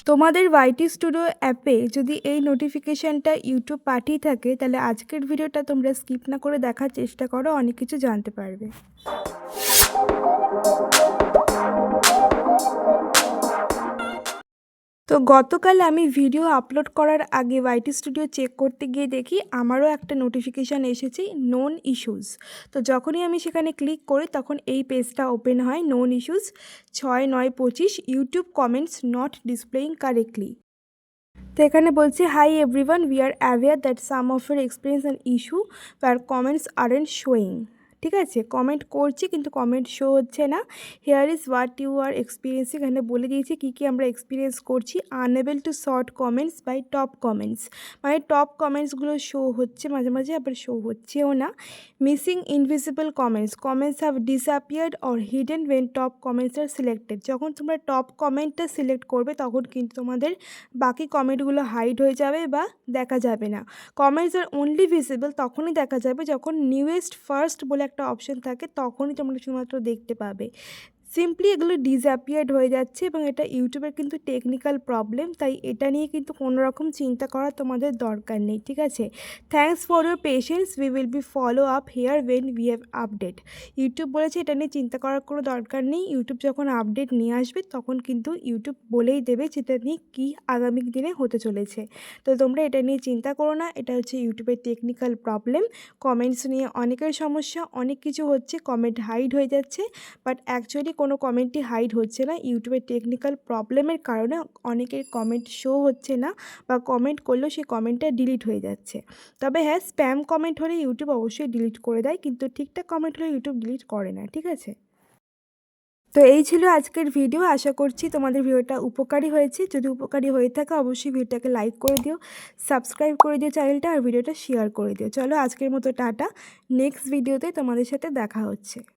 তোমাদের YT studio অ্যাপে যদি এই নোটিফিকেশানটা ইউটিউব পাঠিয়ে থাকে, তাহলে আজকের ভিডিওটা তোমরা স্কিপ না করে দেখার চেষ্টা করো, অনেক কিছু জানতে পারবে। তো গতকাল আমি ভিডিও আপলোড করার আগে ওয়াইটি স্টুডিও চেক করতে গিয়ে দেখি আমারও একটা নোটিফিকেশান এসেছে, নোন ইস্যুস। তো যখনই আমি সেখানে ক্লিক করি তখন এই পেজটা ওপেন হয়, known issues 6/9/25 YouTube comments not displaying correctly. তো এখানে বলছে, hi everyone, we are aware that some of your experience and issue where comments aren't showing. ঠিক আছে, কমেন্ট করছি কিন্তু কমেন্ট শো হচ্ছে না। Here is what you are experiencing. এখানে বলে দিয়েছি কী কী আমরা এক্সপিরিয়েন্স করছি। Unable to sort comments by top comments, মানে টপ কমেন্টসগুলো শো হচ্ছে মাঝে মাঝে, আবার শো হচ্ছেও না। Missing invisible comments, comments have disappeared or hidden when top comments are selected. যখন তোমরা টপ কমেন্টটা সিলেক্ট করবে তখন কিন্তু তোমাদের বাকি কমেন্টগুলো হাইড হয়ে যাবে বা দেখা যাবে না। কমেন্টস আর অনলি ভিজিবল তখনই দেখা যাবে যখন নিউয়েস্ট ফার্স্ট বলে একটা অপশন থাকে, তখনই তোমরা শুধুমাত্র দেখতে পাবে। সিম্পলি এগুলো ডিসঅ্যাপিয়ার্ড হয়ে যাচ্ছে এবং এটা ইউটিউবের কিন্তু টেকনিক্যাল প্রবলেম, তাই এটা নিয়ে কিন্তু কোনো রকম চিন্তা করার তোমাদের দরকার নেই। ঠিক আছে, thanks for your patience, we will be follow up here when we have update. YouTube বলেছে এটা নিয়ে চিন্তা করার কোনো দরকার নেই, ইউটিউব যখন আপডেট নিয়ে আসবে তখন কিন্তু ইউটিউব বলেই দেবে যেটা নিয়ে কী আগামী দিনে হতে চলেছে। তো তোমরা এটা নিয়ে চিন্তা করো না, এটা হচ্ছে ইউটিউবের টেকনিক্যাল প্রবলেম। কমেন্টস নিয়ে অনেকের সমস্যা, অনেক কিছু হচ্ছে, কমেন্ট হাইড হয়ে যাচ্ছে, বাট অ্যাকচুয়ালি কোনো কমেন্টই হাইড হচ্ছে না। ইউটিউবের টেকনিক্যাল প্রবলেমের কারণে অনেকের কমেন্ট শো হচ্ছে না, বা কমেন্ট করলেও সেই কমেন্টটা ডিলিট হয়ে যাচ্ছে। তবে হ্যাঁ, স্প্যাম কমেন্ট হলে ইউটিউব অবশ্যই ডিলিট করে দেয়, কিন্তু ঠিকঠাক কমেন্ট হলে ইউটিউব ডিলিট করে না। ঠিক আছে, তো এই ছিল আজকের ভিডিও। আশা করছি তোমাদের ভিডিওটা উপকারী হয়েছে। যদি উপকারী হয়ে থাকে অবশ্যই ভিডিওটাকে লাইক করে দিও, সাবস্ক্রাইব করে দিও চ্যানেলটা, আর ভিডিওটা শেয়ার করে দিও। চলো আজকের মতো টাটা, নেক্সট ভিডিওতে তোমাদের সাথে দেখা হচ্ছে।